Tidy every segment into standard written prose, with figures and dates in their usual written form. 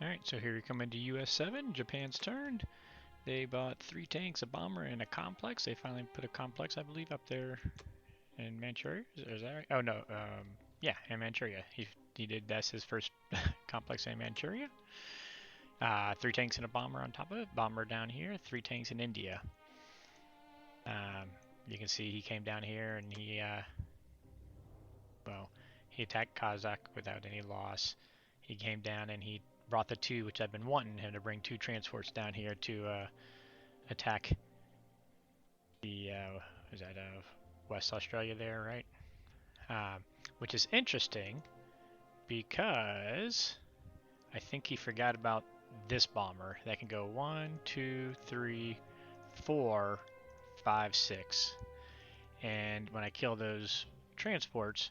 Alright, so here we come into US7, Japan's turn. They bought 3 tanks, a bomber, and a complex. They finally put a complex, I believe, up there in Manchuria. Is that right? Oh, no. Yeah, in Manchuria. He did, that's his first complex in Manchuria. 3 tanks and a bomber on top of it. Bomber down here, 3 tanks in India. You can see he came down here and he attacked Kazakh without any loss. He came down and he brought the 2, which I've been wanting him to bring 2 transports down here to attack the is that West Australia there, right? Which is interesting because I think he forgot about this bomber that can go 1, 2, 3, 4, 5, 6. And when I kill those transports,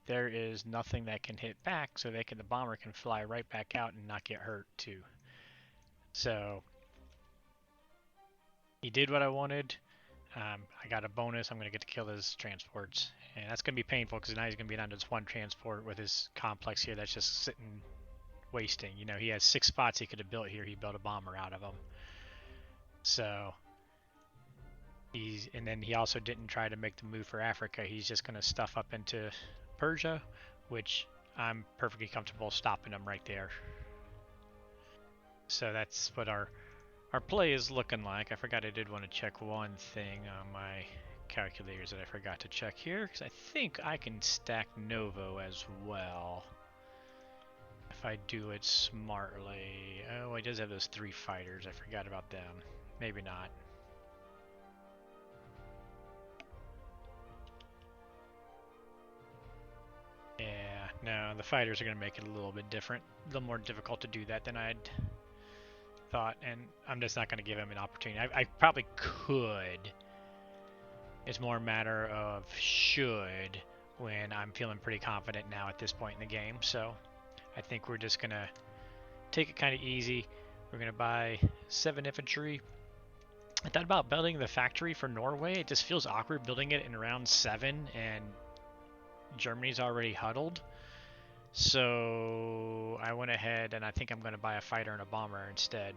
there is nothing that can hit back, so the bomber can fly right back out and not get hurt too. So he did what I wanted. I got a bonus. I'm going to get to kill his transports. And that's going to be painful because now he's going to be down to just 1 transport with his complex here that's just sitting, wasting. You know, he has 6 spots he could have built here. He built a bomber out of them. So, and then he also didn't try to make the move for Africa. He's just going to stuff up into Persia, which I'm perfectly comfortable stopping him right there. So that's what our play is looking like. I forgot I did want to check one thing on my calculators that I forgot to check here, because I think I can stack Novo as well if I do it smartly. Oh, he does have those 3 fighters. I forgot about them. Maybe not. Yeah, no, the fighters are going to make it a little bit different. A little more difficult to do that than I'd thought, and I'm just not going to give him an opportunity. I probably could. It's more a matter of should when I'm feeling pretty confident now at this point in the game. So I think we're just going to take it kind of easy. We're going to buy 7 infantry. I thought about building the factory for Norway. It just feels awkward building it in round 7 and Germany's already huddled. So I went ahead and I think I'm going to buy a fighter and a bomber instead.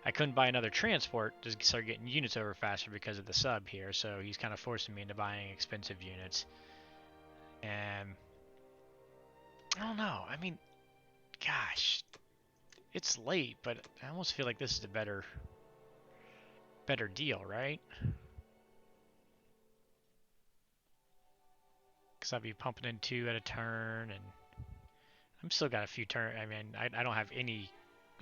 I couldn't buy another transport to start getting units over faster because of the sub here, so he's kind of forcing me into buying expensive units. And I don't know. I mean, gosh, it's late, but I almost feel like this is a better deal, right? Because I'll be pumping in 2 at a turn, and I'm still got a few turns. I mean, I don't have any.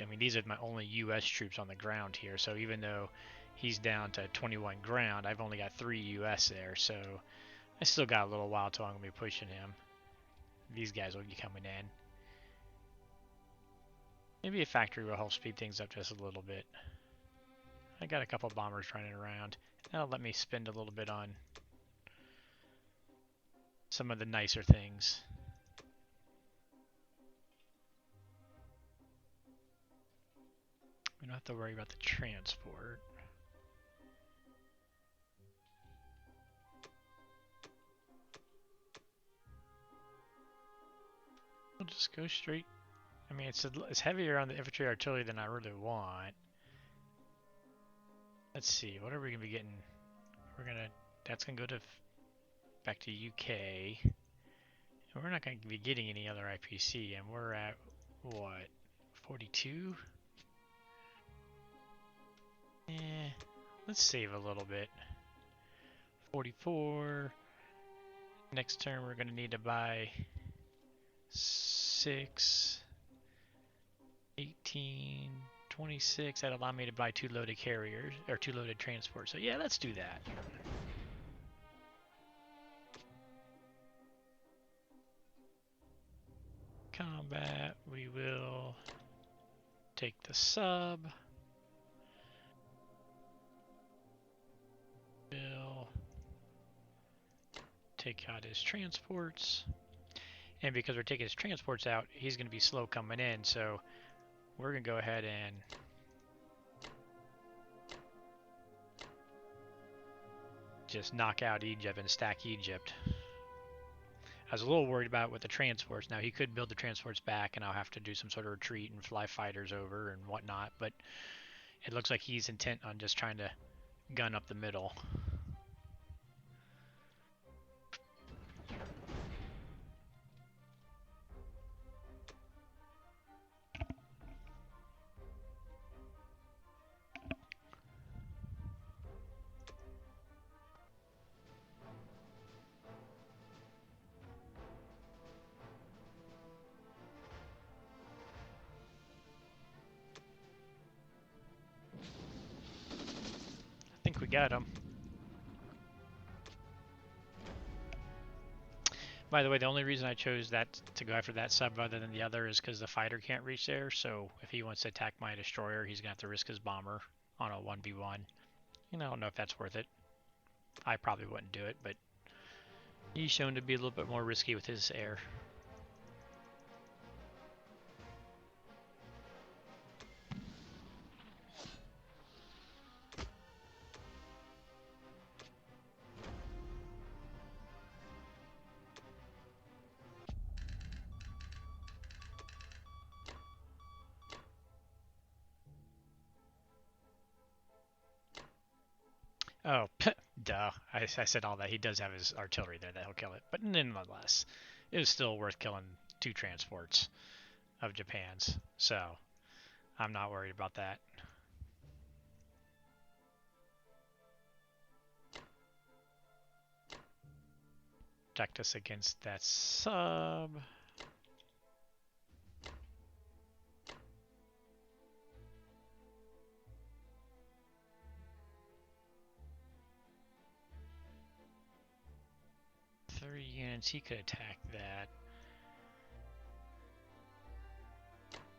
I mean, these are my only U.S. troops on the ground here, so even though he's down to 21 ground, I've only got 3 U.S. there, so I still got a little while till I'm going to be pushing him. These guys will be coming in. Maybe a factory will help speed things up just a little bit. I got a couple bombers running around. That'll let me spend a little bit on some of the nicer things. We don't have to worry about the transport. We'll just go straight. I mean, it's heavier on the infantry artillery than I really want. Let's see, what are we gonna be getting? That's gonna go to back to UK. And we're not gonna be getting any other IPC, and we're at what, 42? Let's save a little bit. 44. Next turn we're gonna need to buy 6, 18, 26. That'll allow me to buy 2 loaded carriers, or 2 loaded transports. So yeah, let's do that. Combat, we will take the sub. We'll take out his transports. And because we're taking his transports out, he's going to be slow coming in, so we're going to go ahead and just knock out Egypt and stack Egypt. I was a little worried about with the transports. Now he could build the transports back, and I'll have to do some sort of retreat and fly fighters over and whatnot. But it looks like he's intent on just trying to gun up the middle. I think we got him. By the way, the only reason I chose that to go after that sub other than the other is because the fighter can't reach there. So if he wants to attack my destroyer, he's gonna have to risk his bomber on a 1v1. You know, I don't know if that's worth it. I probably wouldn't do it, but he's shown to be a little bit more risky with his air. Oh, duh. I said all that. He does have his artillery there that'll kill it. But nonetheless, it was still worth killing 2 transports of Japan's. So, I'm not worried about that. Protect us against that sub. Three units, he could attack that.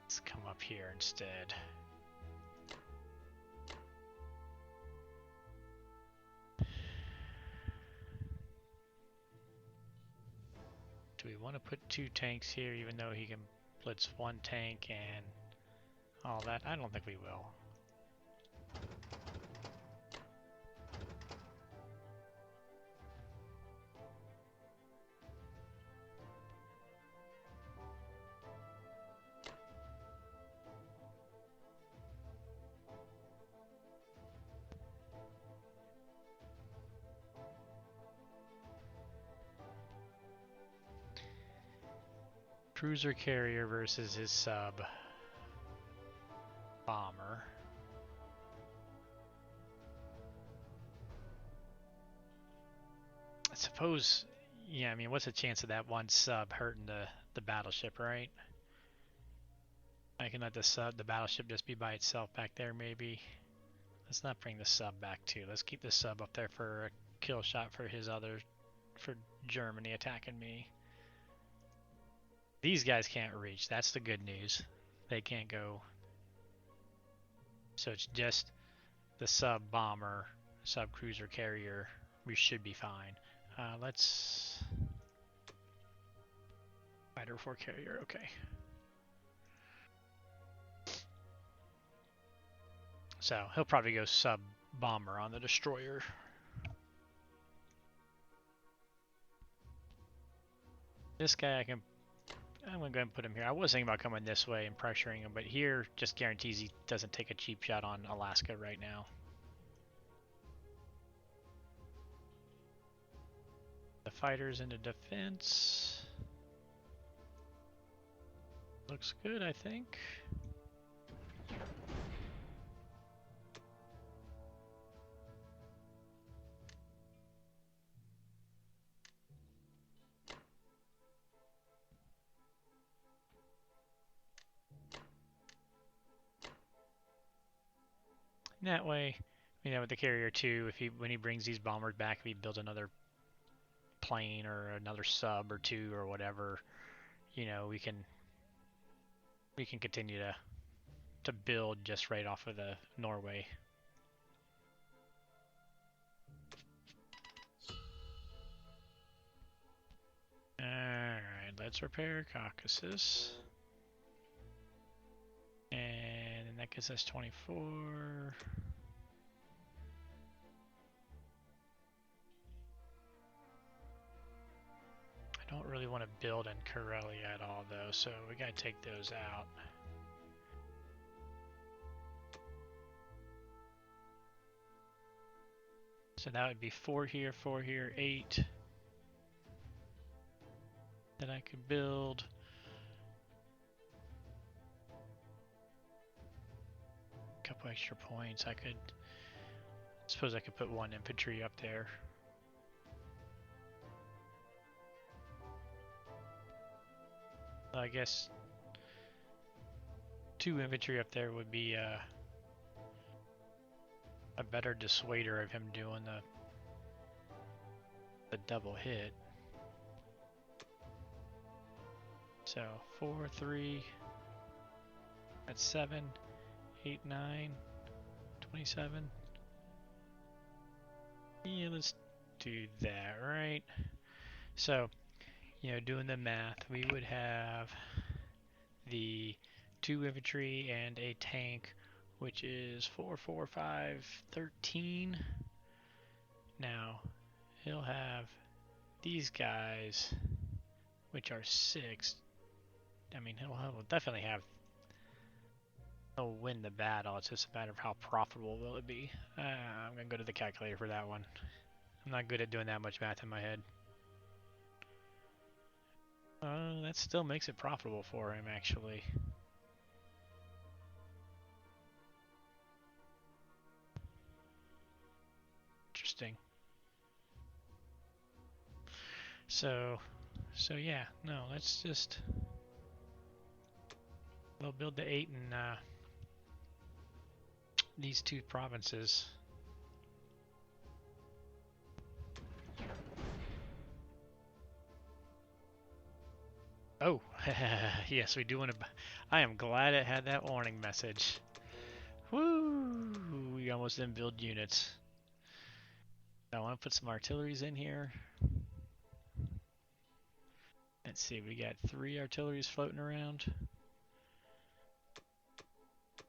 Let's come up here instead. Do we want to put 2 tanks here even though he can blitz 1 tank and all that? I don't think we will. Cruiser carrier versus his sub bomber. I suppose, yeah, I mean, what's the chance of that one sub hurting the battleship, right? I can let the battleship just be by itself back there, maybe. Let's not bring the sub back too. Let's keep the sub up there for a kill shot for for Germany attacking me. These guys can't reach. That's the good news. They can't go. So it's just the sub bomber, sub cruiser carrier. We should be fine. Let's fighter 4 carrier. Okay. So he'll probably go sub bomber on the destroyer. This guy I'm going to go ahead and put him here. I was thinking about coming this way and pressuring him, but here just guarantees he doesn't take a cheap shot on Alaska right now. The fighters into defense. Looks good, I think. That way, you know, with the carrier too, when he brings these bombers back, if he builds another plane or another sub or 2 or whatever, you know, we can continue to build just right off of the Norway. Alright, let's repair Caucasus. And that gets us 24. I Don't really want to build in Corellia at all though, so we gotta take those out. So that would be 4 here, 8 that I could build. A couple extra points. I suppose I could put 1 infantry up there. I guess 2 infantry up there would be a better dissuader of him doing the double hit. So 4, 3, that's 7, 8, 9, 27. Yeah, let's do that, right? So, you know, doing the math, we would have the 2 infantry and a tank, which is 4, 4, 5, 13. Now, he'll have these guys, which are 6. I mean, he'll definitely have. He'll win the battle. It's just a matter of how profitable will it be. I'm gonna go to the calculator for that one. I'm not good at doing that much math in my head. That still makes it profitable for him, actually. Interesting. So yeah, no, let's just. We'll build the 8 in these 2 provinces. Oh, yes, we do want to. I am glad it had that warning message. Woo! We almost didn't build units. I want to put some artilleries in here. Let's see, we got 3 artilleries floating around.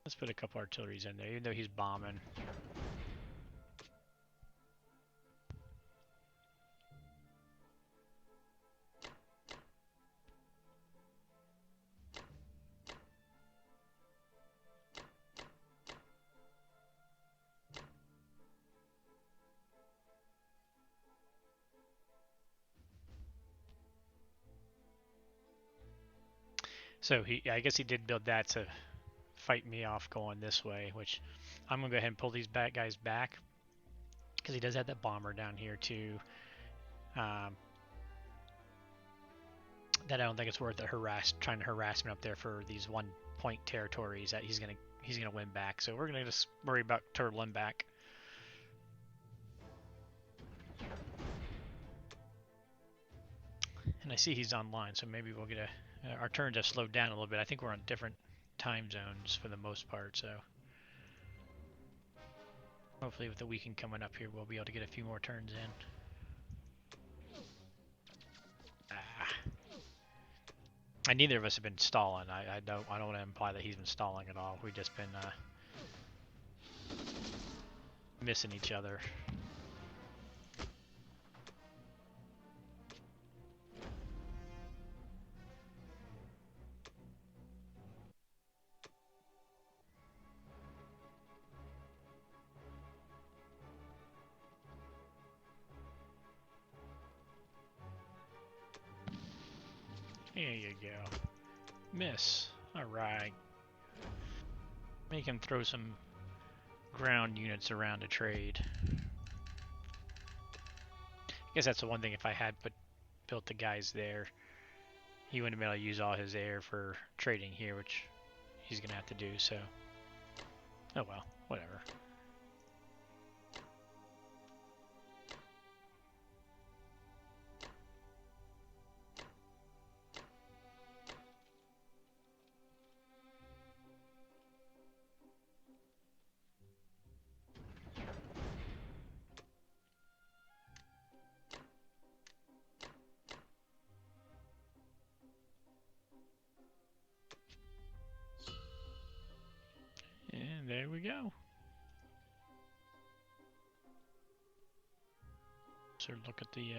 Let's put a couple artilleries in there, even though he's bombing. So I guess he did build that to fight me off going this way, which I'm gonna go ahead and pull these guys back because he does have that bomber down here too. That I don't think it's worth it trying to harass him up there for these 1-point territories that he's gonna win back. So we're gonna just worry about turtling back. And I see he's online, so maybe we'll get our turns have slowed down a little bit. I think we're on different time zones for the most part, so hopefully with the weekend coming up here, we'll be able to get a few more turns in. And neither of us have been stalling. I don't want to imply that he's been stalling at all. We've just been missing each other. There you go. Miss. Alright. Make him throw some ground units around to trade. I guess that's the one thing, if I had built the guys there, he wouldn't have been able to use all his air for trading here, which he's going to have to do, so. Oh well, whatever. And there we go. So look at the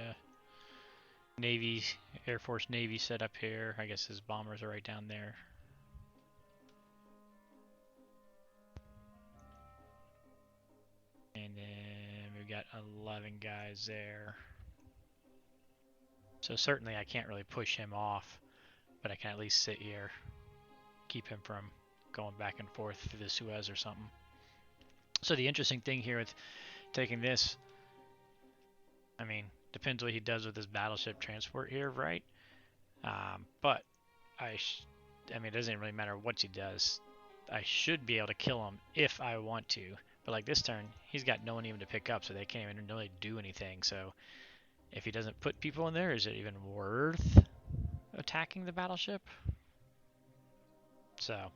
Navy, Air Force Navy set up here. I guess his bombers are right down there. And then we've got 11 guys there. So certainly I can't really push him off, but I can at least sit here, keep him from going back and forth through the Suez or something. So the interesting thing here with taking this, I mean, depends what he does with his battleship transport here, right? But I mean, it doesn't really matter what he does. I should be able to kill him if I want to. But like this turn, he's got no one even to pick up, so they can't even really do anything. So if he doesn't put people in there, is it even worth attacking the battleship? So